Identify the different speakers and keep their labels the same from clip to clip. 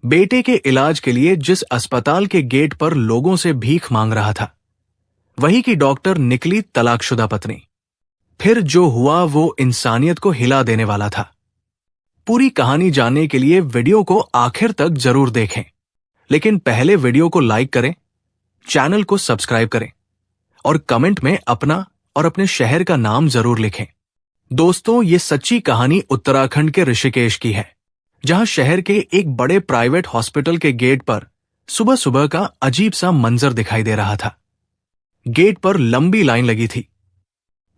Speaker 1: बेटे के इलाज के लिए जिस अस्पताल के गेट पर लोगों से भीख मांग रहा था, वही की डॉक्टर निकली तलाकशुदा पत्नी। फिर जो हुआ वो इंसानियत को हिला देने वाला था। पूरी कहानी जानने के लिए वीडियो को आखिर तक जरूर देखें, लेकिन पहले वीडियो को लाइक करें, चैनल को सब्सक्राइब करें और कमेंट में अपना और अपने शहर का नाम जरूर लिखें। दोस्तों, ये सच्ची कहानी उत्तराखंड के ऋषिकेश की है, जहां शहर के एक बड़े प्राइवेट हॉस्पिटल के गेट पर सुबह सुबह का अजीब सा मंजर दिखाई दे रहा था। गेट पर लंबी लाइन लगी थी।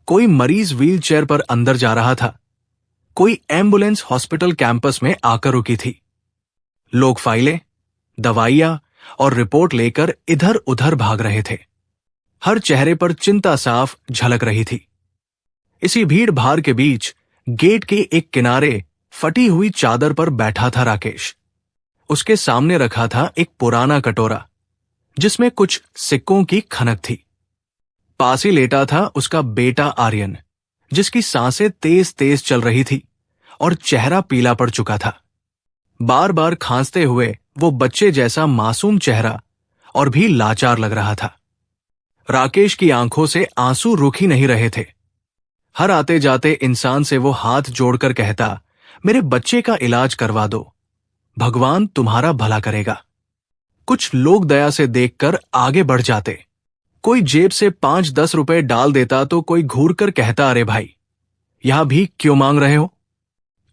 Speaker 1: कोई मरीज व्हीलचेयर पर अंदर जा रहा था, कोई एम्बुलेंस हॉस्पिटल कैंपस में आकर रुकी थी। लोग फाइलें, दवाइयां और रिपोर्ट लेकर इधर उधर भाग रहे थे। हर चेहरे पर चिंता साफ झलक रही थी। इसी भीड़ भाड़ के बीच गेट के एक किनारे फटी हुई चादर पर बैठा था राकेश। उसके सामने रखा था एक पुराना कटोरा, जिसमें कुछ सिक्कों की खनक थी। पास ही लेटा था उसका बेटा आर्यन, जिसकी सांसें तेज तेज चल रही थी और चेहरा पीला पड़ चुका था। बार बार खांसते हुए वो बच्चे जैसा मासूम चेहरा और भी लाचार लग रहा था। राकेश की आंखों से आंसू रुक ही नहीं रहे थे। हर आते जाते इंसान से वो हाथ जोड़कर कहता, मेरे बच्चे का इलाज करवा दो, भगवान तुम्हारा भला करेगा। कुछ लोग दया से देखकर आगे बढ़ जाते। कोई जेब से 5-10 रुपए डाल देता तो कोई घूर कर कहता, अरे भाई, यहां भी क्यों मांग रहे हो,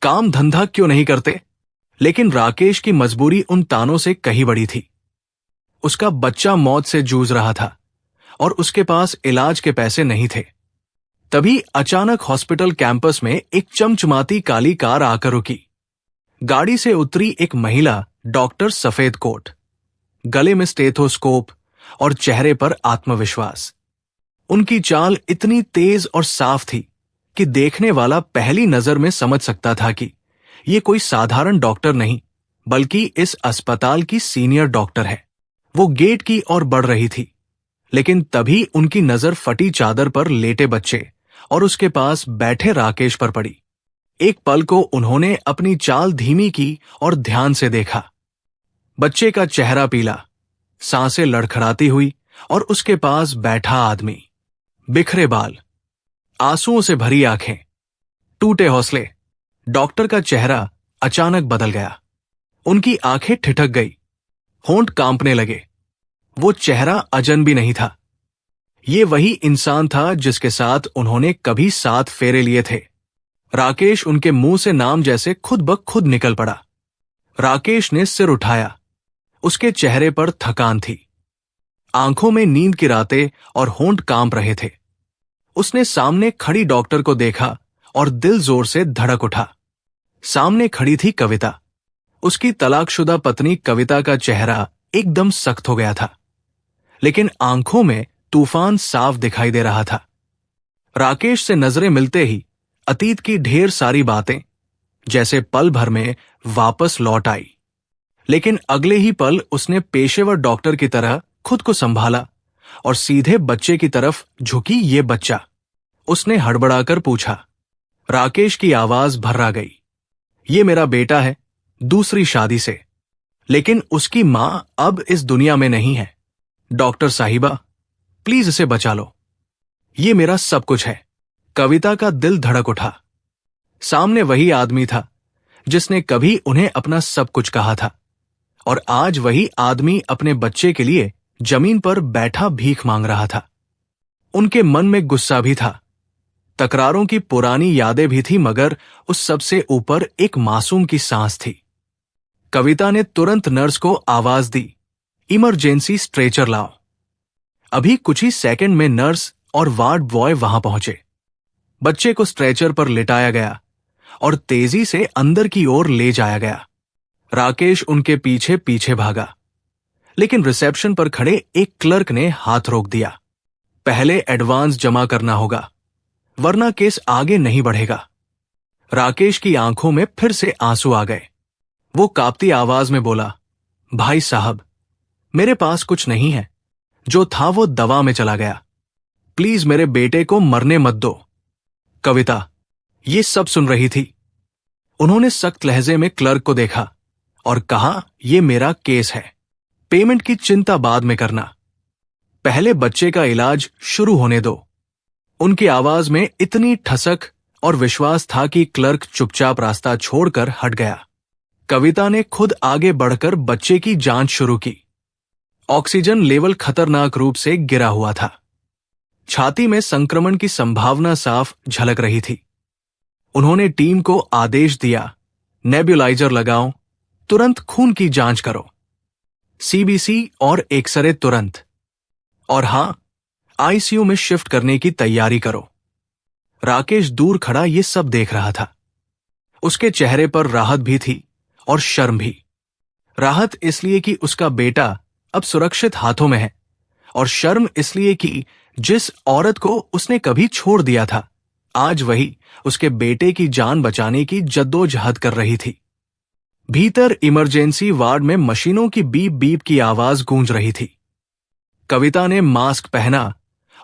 Speaker 1: काम धंधा क्यों नहीं करते। लेकिन राकेश की मजबूरी उन तानों से कहीं बड़ी थी। उसका बच्चा मौत से जूझ रहा था और उसके पास इलाज के पैसे नहीं थे। तभी अचानक हॉस्पिटल कैंपस में एक चमचमाती काली कार आकर रुकी। गाड़ी से उतरी एक महिला डॉक्टर, सफेद कोट, गले में स्टेथोस्कोप और चेहरे पर आत्मविश्वास। उनकी चाल इतनी तेज और साफ थी कि देखने वाला पहली नजर में समझ सकता था कि ये कोई साधारण डॉक्टर नहीं, बल्कि इस अस्पताल की सीनियर डॉक्टर है। वो गेट की ओर बढ़ रही थी, लेकिन तभी उनकी नजर फटी चादर पर लेटे बच्चे और उसके पास बैठे राकेश पर पड़ी। एक पल को उन्होंने अपनी चाल धीमी की और ध्यान से देखा। बच्चे का चेहरा पीला, सांसें लड़खड़ाती हुई और उसके पास बैठा आदमी, बिखरे बाल, आंसुओं से भरी आंखें, टूटे हौसले। डॉक्टर का चेहरा अचानक बदल गया। उनकी आंखें ठिठक गई, होंठ कांपने लगे। वो चेहरा अजनबी नहीं था। ये वही इंसान था जिसके साथ उन्होंने कभी 7 फेरे लिए थे। राकेश उनके मुंह से नाम जैसे खुद ब खुद निकल पड़ा। राकेश ने सिर उठाया। उसके चेहरे पर थकान थी, आंखों में नींद की रातें और होंठ कांप रहे थे। उसने सामने खड़ी डॉक्टर को देखा और दिल जोर से धड़क उठा। सामने खड़ी थी कविता। उसकी तलाकशुदा पत्नी कविता का चेहरा एकदम सख्त हो गया था, लेकिन आंखों में तूफान साफ दिखाई दे रहा था। राकेश से नजरें मिलते ही अतीत की ढेर सारी बातें जैसे पल भर में वापस लौट आई। लेकिन अगले ही पल उसने पेशेवर डॉक्टर की तरह खुद को संभाला और सीधे बच्चे की तरफ झुकी। ये बच्चा, उसने हड़बड़ाकर पूछा। राकेश की आवाज भर्रा गई। ये मेरा बेटा है, दूसरी शादी से, लेकिन उसकी मां अब इस दुनिया में नहीं है। डॉक्टर साहिबा, प्लीज इसे बचा लो, ये मेरा सब कुछ है। कविता का दिल धड़क उठा। सामने वही आदमी था जिसने कभी उन्हें अपना सब कुछ कहा था, और आज वही आदमी अपने बच्चे के लिए जमीन पर बैठा भीख मांग रहा था। उनके मन में गुस्सा भी था, तकरारों की पुरानी यादें भी थी, मगर उस सबसे ऊपर एक मासूम की सांस थी। कविता ने तुरंत नर्स को आवाज दी, इमरजेंसी स्ट्रेचर लाओ। अभी कुछ ही सेकंड में नर्स और वार्ड बॉय वहां पहुंचे। बच्चे को स्ट्रेचर पर लिटाया गया और तेजी से अंदर की ओर ले जाया गया। राकेश उनके पीछे पीछे भागा, लेकिन रिसेप्शन पर खड़े एक क्लर्क ने हाथ रोक दिया। पहले एडवांस जमा करना होगा, वरना केस आगे नहीं बढ़ेगा। राकेश की आंखों में फिर से आंसू आ गए। वो कांपती आवाज में बोला, भाई साहब, मेरे पास कुछ नहीं है, जो था वो दवा में चला गया, प्लीज मेरे बेटे को मरने मत दो। कविता ये सब सुन रही थी। उन्होंने सख्त लहजे में क्लर्क को देखा और कहा, ये मेरा केस है, पेमेंट की चिंता बाद में करना, पहले बच्चे का इलाज शुरू होने दो। उनकी आवाज में इतनी ठसक और विश्वास था कि क्लर्क चुपचाप रास्ता छोड़कर हट गया। कविता ने खुद आगे बढ़कर बच्चे की जांच शुरू की। ऑक्सीजन लेवल खतरनाक रूप से गिरा हुआ था। छाती में संक्रमण की संभावना साफ झलक रही थी। उन्होंने टीम को आदेश दिया, नेब्यूलाइजर लगाओ, तुरंत खून की जांच करो, सीबीसी और एक्सरे तुरंत, और हां, आईसीयू में शिफ्ट करने की तैयारी करो। राकेश दूर खड़ा ये सब देख रहा था। उसके चेहरे पर राहत भी थी और शर्म भी। राहत इसलिए कि उसका बेटा अब सुरक्षित हाथों में है, और शर्म इसलिए कि जिस औरत को उसने कभी छोड़ दिया था, आज वही उसके बेटे की जान बचाने की जद्दोजहद कर रही थी। भीतर इमरजेंसी वार्ड में मशीनों की बीप बीप की आवाज गूंज रही थी। कविता ने मास्क पहना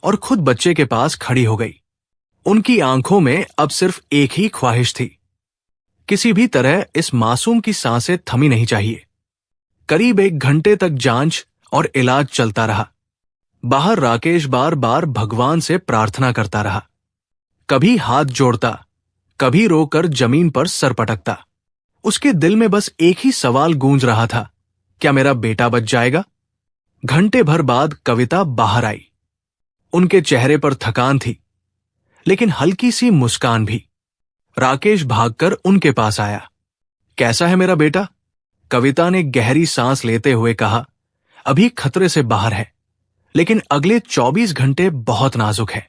Speaker 1: और खुद बच्चे के पास खड़ी हो गई। उनकी आंखों में अब सिर्फ एक ही ख्वाहिश थी, किसी भी तरह इस मासूम की सांसें थमी नहीं चाहिए। करीब 1 घंटे तक जांच और इलाज चलता रहा। बाहर राकेश बार बार भगवान से प्रार्थना करता रहा। कभी हाथ जोड़ता, कभी रोकर जमीन पर सर पटकता। उसके दिल में बस एक ही सवाल गूंज रहा था, क्या मेरा बेटा बच जाएगा? घंटे भर बाद कविता बाहर आई। उनके चेहरे पर थकान थी, लेकिन हल्की सी मुस्कान भी। राकेश भागकर उनके पास आया। कैसा है मेरा बेटा? कविता ने गहरी सांस लेते हुए कहा, अभी खतरे से बाहर है, लेकिन अगले 24 घंटे बहुत नाजुक है।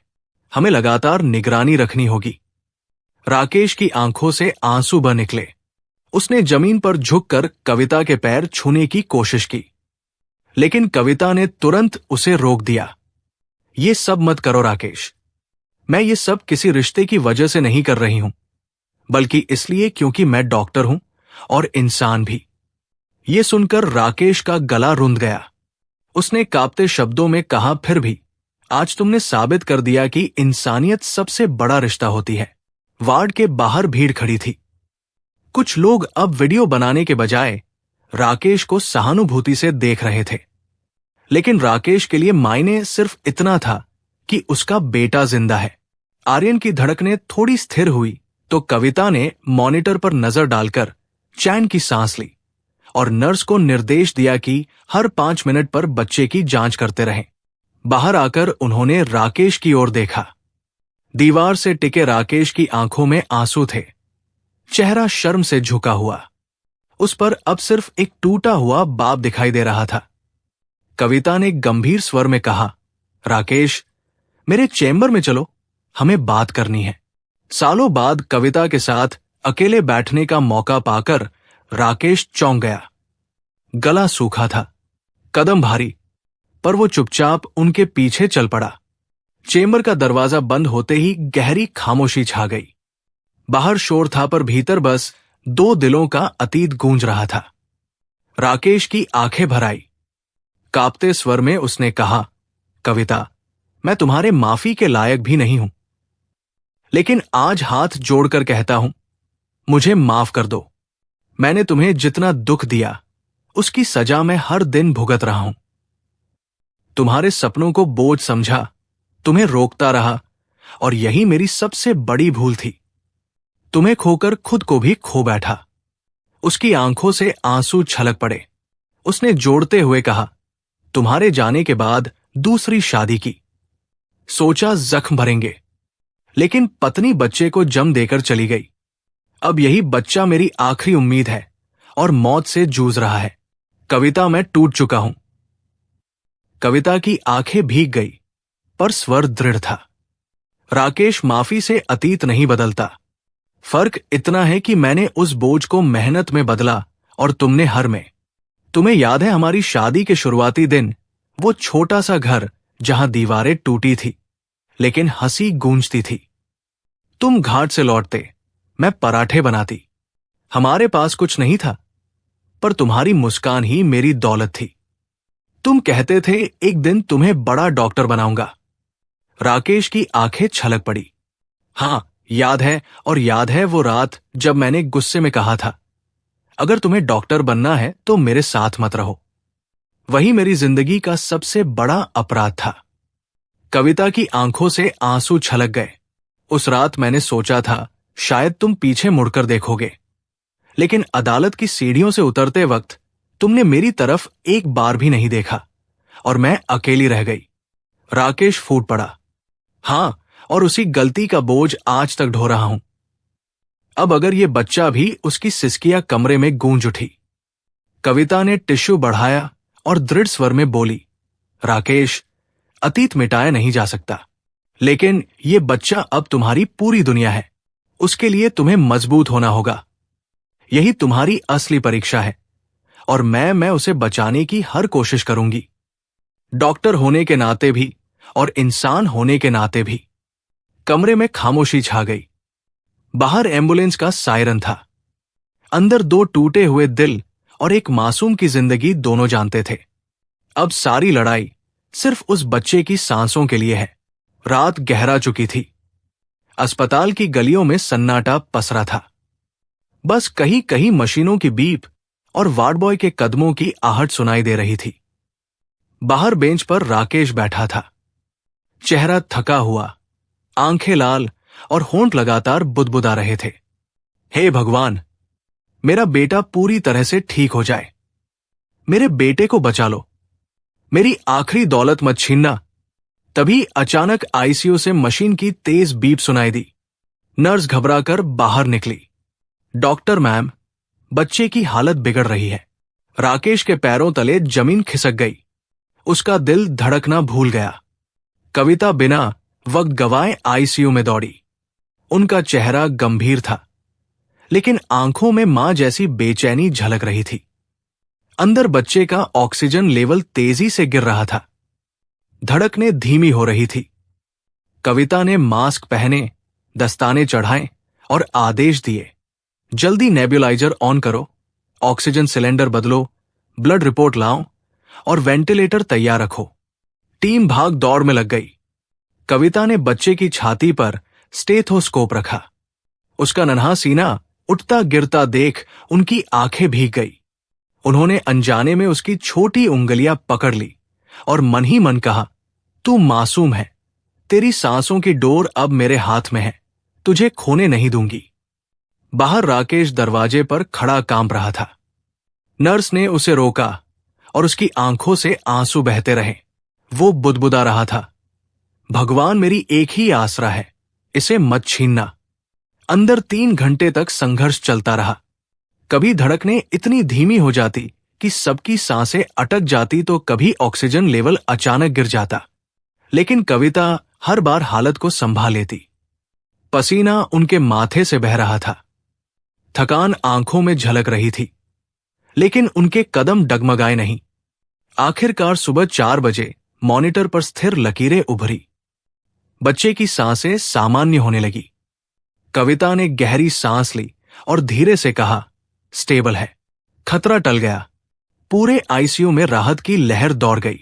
Speaker 1: हमें लगातार निगरानी रखनी होगी। राकेश की आंखों से आंसू बह निकले। उसने जमीन पर झुककर कविता के पैर छूने की कोशिश की, लेकिन कविता ने तुरंत उसे रोक दिया। ये सब मत करो राकेश। मैं ये सब किसी रिश्ते की वजह से नहीं कर रही हूं, बल्कि इसलिए क्योंकि मैं डॉक्टर हूं और इंसान भी। ये सुनकर राकेश का गला रुंध गया। उसने कांपते शब्दों में कहा, फिर भी आज तुमने साबित कर दिया कि इंसानियत सबसे बड़ा रिश्ता होती है। वार्ड के बाहर भीड़ खड़ी थी। कुछ लोग अब वीडियो बनाने के बजाय राकेश को सहानुभूति से देख रहे थे, लेकिन राकेश के लिए मायने सिर्फ इतना था कि उसका बेटा जिंदा है। आर्यन की धड़कनें थोड़ी स्थिर हुई तो कविता ने मॉनिटर पर नजर डालकर चैन की सांस ली और नर्स को निर्देश दिया कि हर 5 मिनट पर बच्चे की जांच करते रहें। बाहर आकर उन्होंने राकेश की ओर देखा। दीवार से टिके राकेश की आंखों में आंसू थे, चेहरा शर्म से झुका हुआ। उस पर अब सिर्फ एक टूटा हुआ बाप दिखाई दे रहा था। कविता ने गंभीर स्वर में कहा, राकेश, मेरे चेंबर में चलो, हमें बात करनी है। सालों बाद कविता के साथ अकेले बैठने का मौका पाकर राकेश चौंक गया। गला सूखा था, कदम भारी, पर वो चुपचाप उनके पीछे चल पड़ा। चेंबर का दरवाजा बंद होते ही गहरी खामोशी छा गई। बाहर शोर था, पर भीतर बस 2 दिलों का अतीत गूंज रहा था। राकेश की आंखें भर आई। कांपते स्वर में उसने कहा, कविता, मैं तुम्हारे माफी के लायक भी नहीं हूं, लेकिन आज हाथ जोड़कर कहता हूं, मुझे माफ कर दो। मैंने तुम्हें जितना दुख दिया, उसकी सजा मैं हर दिन भुगत रहा हूं। तुम्हारे सपनों को बोझ समझा, तुम्हें रोकता रहा, और यही मेरी सबसे बड़ी भूल थी। तुम्हें खोकर खुद को भी खो बैठा। उसकी आंखों से आंसू छलक पड़े। उसने जोड़ते हुए कहा, तुम्हारे जाने के बाद दूसरी शादी की, सोचा जख्म भरेंगे, लेकिन पत्नी बच्चे को जन्म देकर चली गई। अब यही बच्चा मेरी आखिरी उम्मीद है और मौत से जूझ रहा है। कविता, मैं टूट चुका हूं। कविता की आंखें भीग गई, पर स्वर दृढ़ था। राकेश, माफी से अतीत नहीं बदलता। फर्क इतना है कि मैंने उस बोझ को मेहनत में बदला और तुमने हर में। तुम्हें याद है हमारी शादी के शुरुआती दिन, वो छोटा सा घर जहां दीवारें टूटी थी, लेकिन हंसी गूंजती थी। तुम घाट से लौटते, मैं पराठे बनाती। हमारे पास कुछ नहीं था, पर तुम्हारी मुस्कान ही मेरी दौलत थी। तुम कहते थे एक दिन तुम्हें बड़ा डॉक्टर बनाऊंगा। राकेश की आंखें छलक पड़ी। हां, याद है, और याद है वो रात जब मैंने गुस्से में कहा था, अगर तुम्हें डॉक्टर बनना है तो मेरे साथ मत रहो। वही मेरी जिंदगी का सबसे बड़ा अपराध था। कविता की आंखों से आंसू छलक गए। उस रात मैंने सोचा था शायद तुम पीछे मुड़कर देखोगे, लेकिन अदालत की सीढ़ियों से उतरते वक्त तुमने मेरी तरफ एक बार भी नहीं देखा और मैं अकेली रह गई। राकेश फूट पड़ा। हां, और उसी गलती का बोझ आज तक ढो रहा हूं। अब अगर ये बच्चा भी, उसकी सिसकियां कमरे में गूंज उठी। कविता ने टिश्यू बढ़ाया और दृढ़ स्वर में बोली, राकेश, अतीत मिटाया नहीं जा सकता, लेकिन ये बच्चा अब तुम्हारी पूरी दुनिया है। उसके लिए तुम्हें मजबूत होना होगा। यही तुम्हारी असली परीक्षा है और मैं उसे बचाने की हर कोशिश करूंगी, डॉक्टर होने के नाते भी और इंसान होने के नाते भी। कमरे में खामोशी छा गई। बाहर एम्बुलेंस का सायरन था। अंदर दो टूटे हुए दिल और एक मासूम की जिंदगी दोनों जानते थे। अब सारी लड़ाई सिर्फ उस बच्चे की सांसों के लिए है। रात गहरा चुकी थी। अस्पताल की गलियों में सन्नाटा पसरा था। बस कहीं कहीं मशीनों की बीप और वार्ड बॉय के कदमों की आहट सुनाई दे रही थी। बाहर बेंच पर राकेश बैठा था। चेहरा थका हुआ, आंखें लाल और होंठ लगातार बुदबुदा रहे थे। हे भगवान, मेरा बेटा पूरी तरह से ठीक हो जाए। मेरे बेटे को बचा लो। मेरी आखिरी दौलत मत छीनना। तभी अचानक आईसीयू से मशीन की तेज बीप सुनाई दी। नर्स घबराकर बाहर निकली। डॉक्टर मैम, बच्चे की हालत बिगड़ रही है। राकेश के पैरों तले जमीन खिसक गई। उसका दिल धड़कना भूल गया। कविता बिना वक्त गवाए आईसीयू में दौड़ी। उनका चेहरा गंभीर था, लेकिन आंखों में मां जैसी बेचैनी झलक रही थी। अंदर बच्चे का ऑक्सीजन लेवल तेजी से गिर रहा था। धड़कनें धीमी हो रही थी। कविता ने मास्क पहने, दस्ताने चढ़ाए और आदेश दिए, जल्दी नेब्यूलाइजर ऑन करो, ऑक्सीजन सिलेंडर बदलो, ब्लड रिपोर्ट लाओ और वेंटिलेटर तैयार रखो। टीम भाग दौड़ में लग गई। कविता ने बच्चे की छाती पर स्टेथोस्कोप रखा। उसका नन्हा सीना उठता गिरता देख उनकी आंखें भीग गई। उन्होंने अनजाने में उसकी छोटी उंगलियां पकड़ ली और मन ही मन कहा, तू मासूम है। तेरी सांसों की डोर अब मेरे हाथ में है। तुझे खोने नहीं दूंगी। बाहर राकेश दरवाजे पर खड़ा कांप रहा था। नर्स ने उसे रोका और उसकी आंखों से आंसू बहते रहे। वो बुदबुदा रहा था, भगवान, मेरी एक ही आसरा है, इसे मत छीनना। अंदर 3 घंटे तक संघर्ष चलता रहा। कभी धड़कनें इतनी धीमी हो जाती कि सबकी सांसें अटक जाती, तो कभी ऑक्सीजन लेवल अचानक गिर जाता, लेकिन कविता हर बार हालत को संभाल लेती। पसीना उनके माथे से बह रहा था। थकान आंखों में झलक रही थी, लेकिन उनके कदम डगमगाए नहीं। आखिरकार सुबह 4 बजे मॉनिटर पर स्थिर लकीरें उभरी। बच्चे की सांसें सामान्य होने लगी। कविता ने गहरी सांस ली और धीरे से कहा, स्टेबल है। खतरा टल गया। पूरे आईसीयू में राहत की लहर दौड़ गई।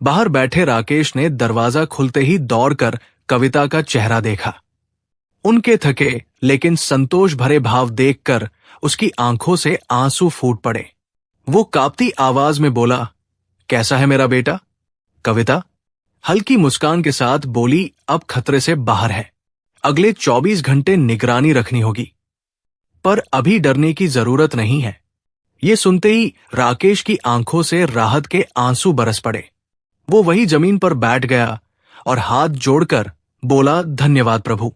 Speaker 1: बाहर बैठे राकेश ने दरवाजा खुलते ही दौड़कर कविता का चेहरा देखा। उनके थके लेकिन संतोष भरे भाव देखकर उसकी आंखों से आंसू फूट पड़े। वो कांपती आवाज में बोला, कैसा है मेरा बेटा? कविता हल्की मुस्कान के साथ बोली, अब खतरे से बाहर है। अगले 24 घंटे निगरानी रखनी होगी, पर अभी डरने की जरूरत नहीं है। ये सुनते ही राकेश की आंखों से राहत के आंसू बरस पड़े। वो वही जमीन पर बैठ गया और हाथ जोड़कर बोला, धन्यवाद प्रभु,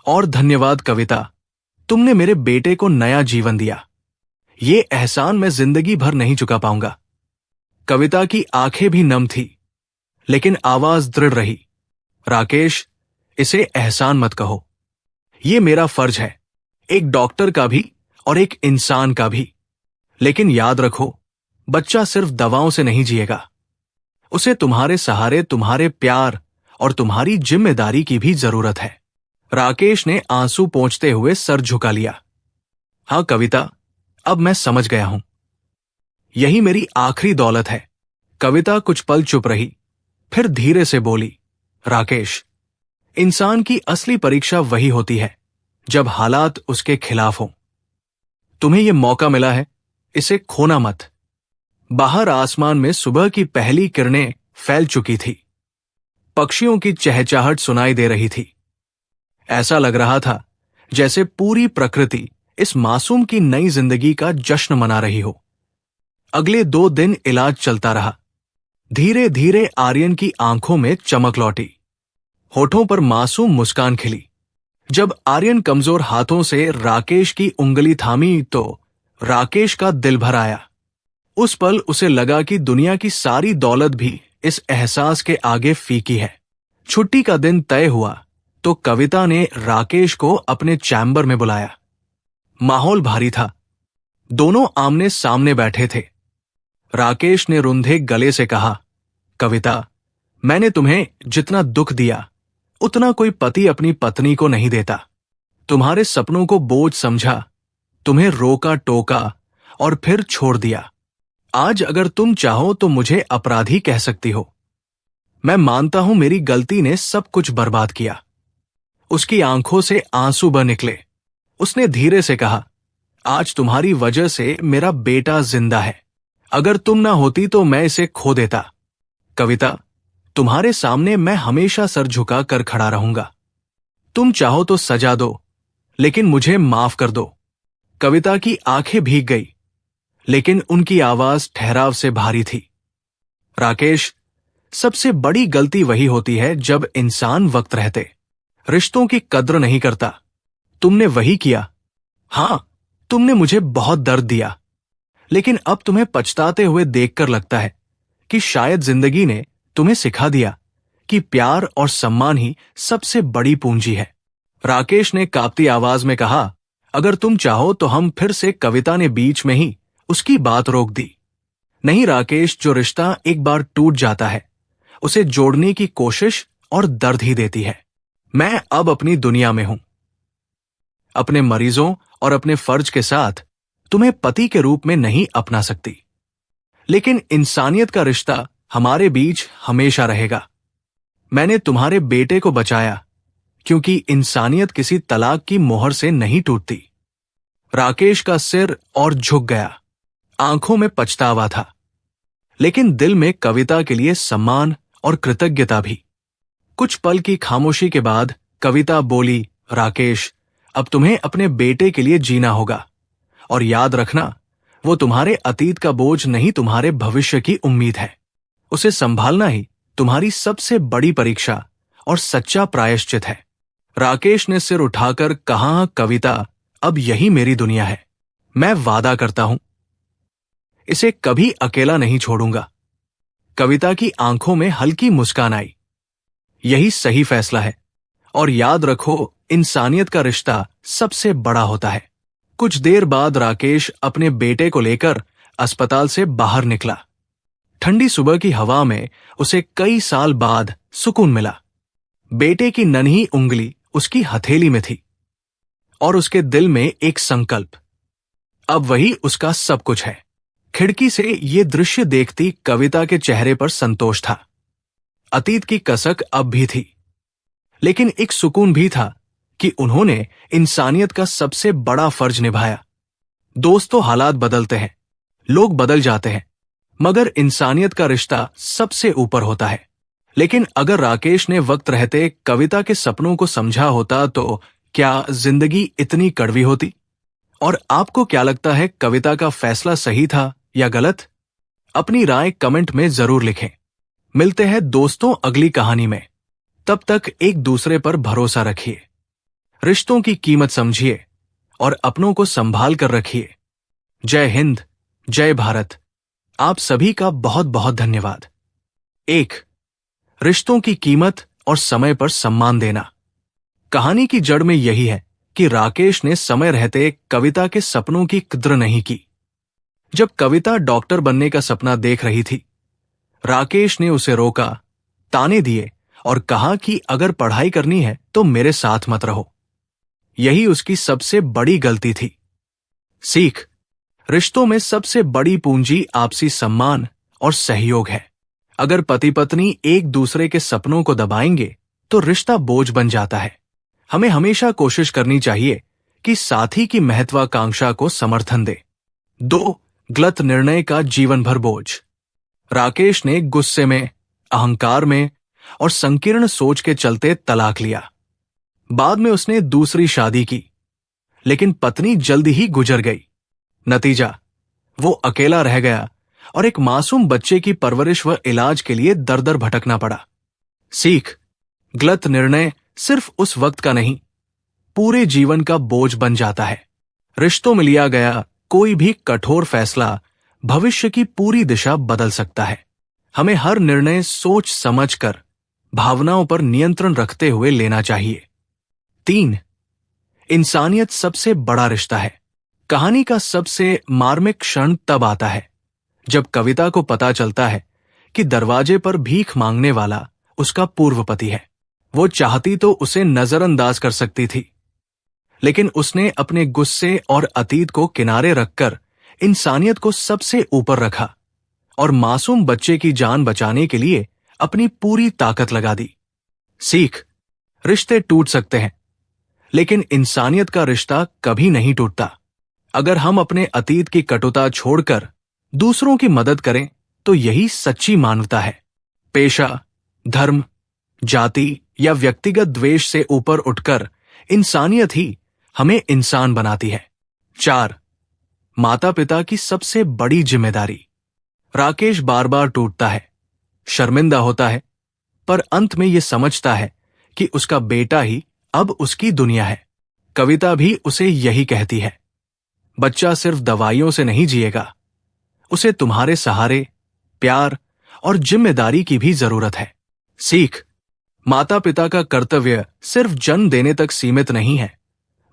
Speaker 1: और धन्यवाद कविता, तुमने मेरे बेटे को नया जीवन दिया। ये एहसान मैं जिंदगी भर नहीं चुका पाऊंगा। कविता की आंखें भी नम थी, लेकिन आवाज दृढ़ रही, राकेश, इसे एहसान मत कहो। ये मेरा फर्ज है, एक डॉक्टर का भी और एक इंसान का भी। लेकिन याद रखो, बच्चा सिर्फ दवाओं से नहीं जिएगा। उसे तुम्हारे सहारे, तुम्हारे प्यार और तुम्हारी जिम्मेदारी की भी जरूरत है। राकेश ने आंसू पोंछते हुए सर झुका लिया। हाँ कविता, अब मैं समझ गया हूं। यही मेरी आखिरी दौलत है। कविता कुछ पल चुप रही, फिर धीरे से बोली, राकेश, इंसान की असली परीक्षा वही होती है जब हालात उसके खिलाफ हों। तुम्हें यह मौका मिला है, इसे खोना मत। बाहर आसमान में सुबह की पहली किरणें फैल चुकी थी। पक्षियों की चहचहाहट सुनाई दे रही थी। ऐसा लग रहा था जैसे पूरी प्रकृति इस मासूम की नई जिंदगी का जश्न मना रही हो। अगले 2 दिन इलाज चलता रहा। धीरे धीरे आर्यन की आंखों में चमक लौटी, होठों पर मासूम मुस्कान खिली। जब आर्यन कमजोर हाथों से राकेश की उंगली थामी तो राकेश का दिल भर आया। उस पल उसे लगा कि दुनिया की सारी दौलत भी इस एहसास के आगे फीकी है। छुट्टी का दिन तय हुआ तो कविता ने राकेश को अपने चैम्बर में बुलाया। माहौल भारी था। दोनों आमने सामने बैठे थे। राकेश ने रुंधे गले से कहा, कविता, मैंने तुम्हें जितना दुख दिया उतना कोई पति अपनी पत्नी को नहीं देता। तुम्हारे सपनों को बोझ समझा, तुम्हें रोका टोका और फिर छोड़ दिया। आज अगर तुम चाहो तो मुझे अपराधी कह सकती हो। मैं मानता हूं मेरी गलती ने सब कुछ बर्बाद किया। उसकी आंखों से आंसू बह निकले। उसने धीरे से कहा, आज तुम्हारी वजह से मेरा बेटा जिंदा है। अगर तुम ना होती तो मैं इसे खो देता। कविता, तुम्हारे सामने मैं हमेशा सर झुका कर खड़ा रहूंगा। तुम चाहो तो सजा दो, लेकिन मुझे माफ कर दो। कविता की आंखें भीग गई, लेकिन उनकी आवाज ठहराव से भारी थी। राकेश, सबसे बड़ी गलती वही होती है जब इंसान वक्त रहते रिश्तों की कद्र नहीं करता। तुमने वही किया। हां, तुमने मुझे बहुत दर्द दिया, लेकिन अब तुम्हें पछताते हुए देखकर लगता है कि शायद जिंदगी ने तुम्हें सिखा दिया कि प्यार और सम्मान ही सबसे बड़ी पूंजी है। राकेश ने कांपती आवाज में कहा, अगर तुम चाहो तो हम फिर से। कविता ने बीच में ही उसकी बात रोक दी। नहीं राकेश, जो रिश्ता एक बार टूट जाता है उसे जोड़ने की कोशिश और दर्द ही देती है। मैं अब अपनी दुनिया में हूं, अपने मरीजों और अपने फर्ज के साथ तुम्हें पति के रूप में नहीं अपना सकती, लेकिन इंसानियत का रिश्ता हमारे बीच हमेशा रहेगा। मैंने तुम्हारे बेटे को बचाया क्योंकि इंसानियत किसी तलाक की मोहर से नहीं टूटती। राकेश का सिर और झुक गया। आंखों में पछतावा था, लेकिन दिल में कविता के लिए सम्मान और कृतज्ञता भी। कुछ पल की खामोशी के बाद कविता बोली, राकेश, अब तुम्हें अपने बेटे के लिए जीना होगा, और याद रखना, वो तुम्हारे अतीत का बोझ नहीं, तुम्हारे भविष्य की उम्मीद है। उसे संभालना ही तुम्हारी सबसे बड़ी परीक्षा और सच्चा प्रायश्चित है। राकेश ने सिर उठाकर कहा, कविता, अब यही मेरी दुनिया है। मैं वादा करता हूं, इसे कभी अकेला नहीं छोड़ूंगा। कविता की आंखों में हल्की मुस्कान आई। यही सही फैसला है, और याद रखो, इंसानियत का रिश्ता सबसे बड़ा होता है। कुछ देर बाद राकेश अपने बेटे को लेकर अस्पताल से बाहर निकला। ठंडी सुबह की हवा में उसे कई साल बाद सुकून मिला। बेटे की नन्ही उंगली उसकी हथेली में थी, और उसके दिल में एक संकल्प, अब वही उसका सब कुछ है। खिड़की से ये दृश्य देखती कविता के चेहरे पर संतोष था। अतीत की कसक अब भी थी, लेकिन एक सुकून भी था कि उन्होंने इंसानियत का सबसे बड़ा फर्ज निभाया। दोस्तों, हालात बदलते हैं, लोग बदल जाते हैं, मगर इंसानियत का रिश्ता सबसे ऊपर होता है। लेकिन अगर राकेश ने वक्त रहते कविता के सपनों को समझा होता तो क्या जिंदगी इतनी कड़वी होती? और आपको क्या लगता है, कविता का फैसला सही था या गलत? अपनी राय कमेंट में जरूर लिखें। मिलते हैं दोस्तों अगली कहानी में। तब तक एक दूसरे पर भरोसा रखिए, रिश्तों की कीमत समझिए और अपनों को संभाल कर रखिए। जय हिंद, जय भारत। आप सभी का बहुत बहुत धन्यवाद। 1. रिश्तों की कीमत और समय पर सम्मान देना। कहानी की जड़ में यही है कि राकेश ने समय रहते कविता के सपनों की कद्र नहीं की। जब कविता डॉक्टर बनने का सपना देख रही थी, राकेश ने उसे रोका, ताने दिए और कहा कि अगर पढ़ाई करनी है तो मेरे साथ मत रहो। यही उसकी सबसे बड़ी गलती थी। सीख, रिश्तों में सबसे बड़ी पूंजी आपसी सम्मान और सहयोग है। अगर पति पत्नी एक दूसरे के सपनों को दबाएंगे तो रिश्ता बोझ बन जाता है। हमें हमेशा कोशिश करनी चाहिए कि साथी की महत्वाकांक्षा को समर्थन दे। 2. गलत निर्णय का जीवन भर बोझ। राकेश ने गुस्से में, अहंकार में और संकीर्ण सोच के चलते तलाक लिया। बाद में उसने दूसरी शादी की, लेकिन पत्नी जल्दी ही गुजर गई। नतीजा, वो अकेला रह गया और एक मासूम बच्चे की परवरिश व इलाज के लिए दर दर भटकना पड़ा। सीख, गलत निर्णय सिर्फ उस वक्त का नहीं, पूरे जीवन का बोझ बन जाता है। रिश्तों में लिया गया कोई भी कठोर फैसला भविष्य की पूरी दिशा बदल सकता है। हमें हर निर्णय सोच समझकर, भावनाओं पर नियंत्रण रखते हुए लेना चाहिए। 3. इंसानियत सबसे बड़ा रिश्ता है। कहानी का सबसे मार्मिक क्षण तब आता है जब कविता को पता चलता है कि दरवाजे पर भीख मांगने वाला उसका पूर्व पति है। वो चाहती तो उसे नजरअंदाज कर सकती थी, लेकिन उसने अपने गुस्से और अतीत को किनारे रखकर इंसानियत को सबसे ऊपर रखा और मासूम बच्चे की जान बचाने के लिए अपनी पूरी ताकत लगा दी। सीख, रिश्ते टूट सकते हैं, लेकिन इंसानियत का रिश्ता कभी नहीं टूटता। अगर हम अपने अतीत की कटुता छोड़कर दूसरों की मदद करें तो यही सच्ची मानवता है। पेशा, धर्म, जाति या व्यक्तिगत द्वेष से ऊपर उठकर इंसानियत ही हमें इंसान बनाती है। 4. माता पिता की सबसे बड़ी जिम्मेदारी। राकेश बार बार टूटता है, शर्मिंदा होता है, पर अंत में यह समझता है कि उसका बेटा ही अब उसकी दुनिया है। कविता भी उसे यही कहती है, बच्चा सिर्फ दवाइयों से नहीं जिएगा, उसे तुम्हारे सहारे, प्यार और जिम्मेदारी की भी जरूरत है। सीख, माता पिता का कर्तव्य सिर्फ जन्म देने तक सीमित नहीं है,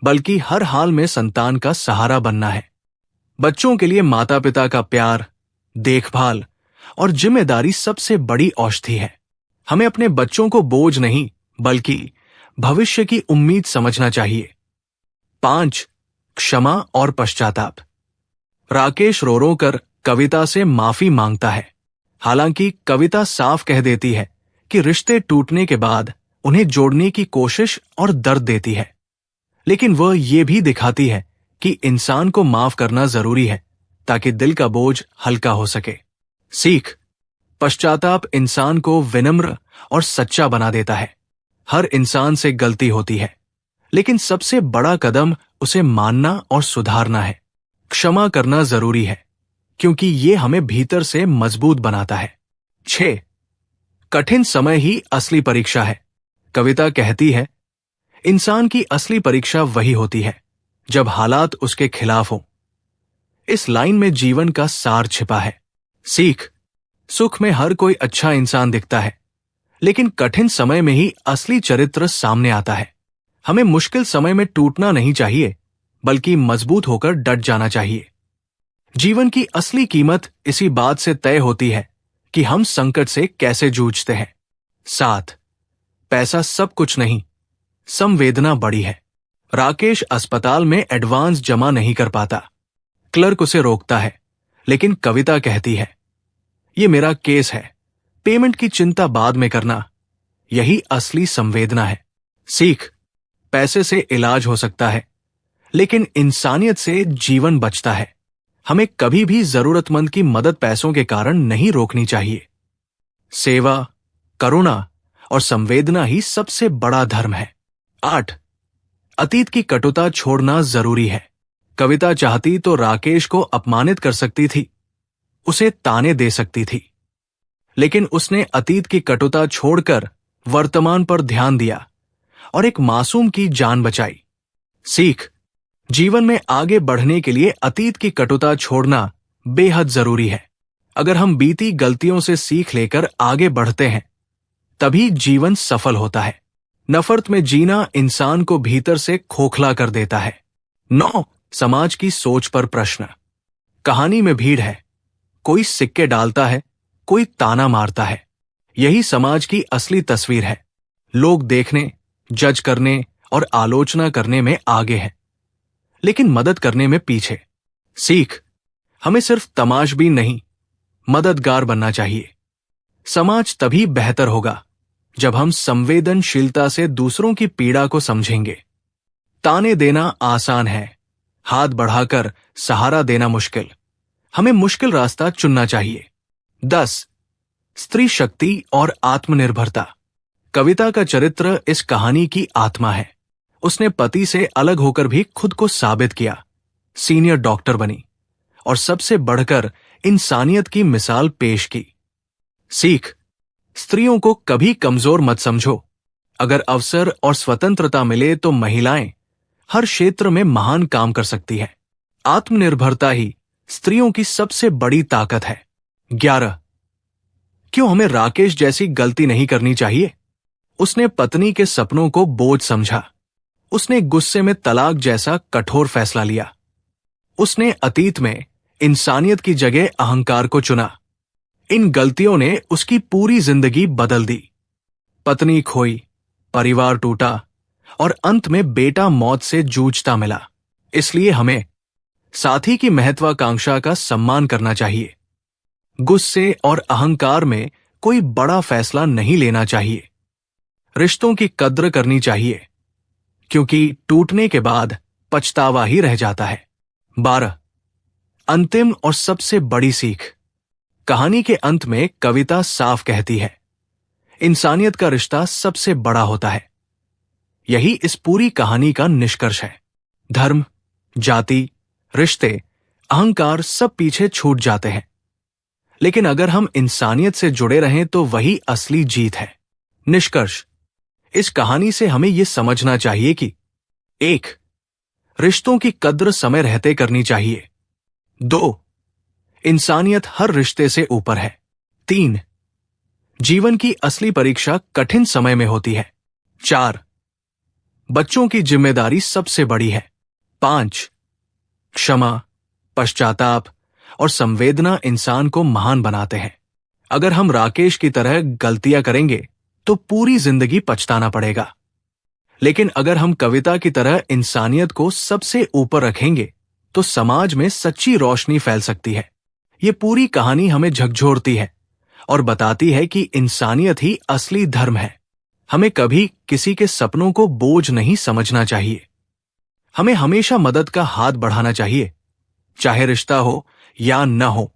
Speaker 1: बल्कि हर हाल में संतान का सहारा बनना है। बच्चों के लिए माता पिता का प्यार, देखभाल और जिम्मेदारी सबसे बड़ी औषधि है। हमें अपने बच्चों को बोझ नहीं, बल्कि भविष्य की उम्मीद समझना चाहिए। 5. क्षमा और पश्चाताप। राकेश रो रो कर कविता से माफी मांगता है। हालांकि कविता साफ कह देती है कि रिश्ते टूटने के बाद उन्हें जोड़ने की कोशिश और दर्द देती है, लेकिन वह ये भी दिखाती है कि इंसान को माफ करना जरूरी है ताकि दिल का बोझ हल्का हो सके। सीख, पश्चाताप इंसान को विनम्र और सच्चा बना देता है। हर इंसान से गलती होती है, लेकिन सबसे बड़ा कदम उसे मानना और सुधारना है। क्षमा करना जरूरी है, क्योंकि ये हमें भीतर से मजबूत बनाता है। 6. कठिन समय ही असली परीक्षा है। कविता कहती है, इंसान की असली परीक्षा वही होती है जब हालात उसके खिलाफ हों। इस लाइन में जीवन का सार छिपा है। सीख, सुख में हर कोई अच्छा इंसान दिखता है, लेकिन कठिन समय में ही असली चरित्र सामने आता है। हमें मुश्किल समय में टूटना नहीं चाहिए, बल्कि मजबूत होकर डट जाना चाहिए। जीवन की असली कीमत इसी बात से तय होती है कि हम संकट से कैसे जूझते हैं। 7. पैसा सब कुछ नहीं, संवेदना बड़ी है। राकेश अस्पताल में एडवांस जमा नहीं कर पाता। क्लर्क उसे रोकता है, लेकिन कविता कहती है, ये मेरा केस है, पेमेंट की चिंता बाद में करना। यही असली संवेदना है। सीख, पैसे से इलाज हो सकता है, लेकिन इंसानियत से जीवन बचता है। हमें कभी भी जरूरतमंद की मदद पैसों के कारण नहीं रोकनी चाहिए। सेवा, करुणा और संवेदना ही सबसे बड़ा धर्म है। 8. अतीत की कटुता छोड़ना जरूरी है। कविता चाहती तो राकेश को अपमानित कर सकती थी, उसे ताने दे सकती थी, लेकिन उसने अतीत की कटुता छोड़कर वर्तमान पर ध्यान दिया और एक मासूम की जान बचाई। सीख, जीवन में आगे बढ़ने के लिए अतीत की कटुता छोड़ना बेहद जरूरी है। अगर हम बीती गलतियों से सीख लेकर आगे बढ़ते हैं, तभी जीवन सफल होता है। नफरत में जीना इंसान को भीतर से खोखला कर देता है। 9. समाज की सोच पर प्रश्न। कहानी में भीड़ है, कोई सिक्के डालता है, कोई ताना मारता है। यही समाज की असली तस्वीर है। लोग देखने, जज करने और आलोचना करने में आगे हैं, लेकिन मदद करने में पीछे। सीख, हमें सिर्फ तमाशबीन नहीं, मददगार बनना चाहिए। समाज तभी बेहतर होगा जब हम संवेदनशीलता से दूसरों की पीड़ा को समझेंगे। ताने देना आसान है, हाथ बढ़ाकर सहारा देना मुश्किल। हमें मुश्किल रास्ता चुनना चाहिए। 10. स्त्री शक्ति और आत्मनिर्भरता। कविता का चरित्र इस कहानी की आत्मा है। उसने पति से अलग होकर भी खुद को साबित किया, सीनियर डॉक्टर बनी और सबसे बढ़कर इंसानियत की मिसाल पेश की। सीख: स्त्रियों को कभी कमजोर मत समझो। अगर अवसर और स्वतंत्रता मिले तो महिलाएं हर क्षेत्र में महान काम कर सकती हैं। आत्मनिर्भरता ही स्त्रियों की सबसे बड़ी ताकत है। 11. क्यों हमें राकेश जैसी गलती नहीं करनी चाहिए? उसने पत्नी के सपनों को बोझ समझा। उसने गुस्से में तलाक जैसा कठोर फैसला लिया। उसने अतीत में इंसानियत की जगह अहंकार को चुना। इन गलतियों ने उसकी पूरी जिंदगी बदल दी। पत्नी खोई, परिवार टूटा और अंत में बेटा मौत से जूझता मिला। इसलिए हमें साथी की महत्वाकांक्षा का सम्मान करना चाहिए। गुस्से और अहंकार में कोई बड़ा फैसला नहीं लेना चाहिए। रिश्तों की कद्र करनी चाहिए, क्योंकि टूटने के बाद पछतावा ही रह जाता है। 12. अंतिम और सबसे बड़ी सीख। कहानी के अंत में कविता साफ कहती है, इंसानियत का रिश्ता सबसे बड़ा होता है। यही इस पूरी कहानी का निष्कर्ष है। धर्म, जाति, रिश्ते, अहंकार सब पीछे छूट जाते हैं। लेकिन अगर हम इंसानियत से जुड़े रहें तो वही असली जीत है। निष्कर्ष: इस कहानी से हमें यह समझना चाहिए कि 1. रिश्तों की कद्र समय रहते करनी चाहिए। 2. इंसानियत हर रिश्ते से ऊपर है। 3. जीवन की असली परीक्षा कठिन समय में होती है। 4. बच्चों की जिम्मेदारी सबसे बड़ी है। 5. क्षमा, पश्चाताप और संवेदना इंसान को महान बनाते हैं। अगर हम राकेश की तरह गलतियां करेंगे तो पूरी जिंदगी पछताना पड़ेगा, लेकिन अगर हम कविता की तरह इंसानियत को सबसे ऊपर रखेंगे तो समाज में सच्ची रोशनी फैल सकती है। ये पूरी कहानी हमें झकझोरती है और बताती है कि इंसानियत ही असली धर्म है। हमें कभी किसी के सपनों को बोझ नहीं समझना चाहिए। हमें हमेशा मदद का हाथ बढ़ाना चाहिए, चाहे रिश्ता हो या न हो।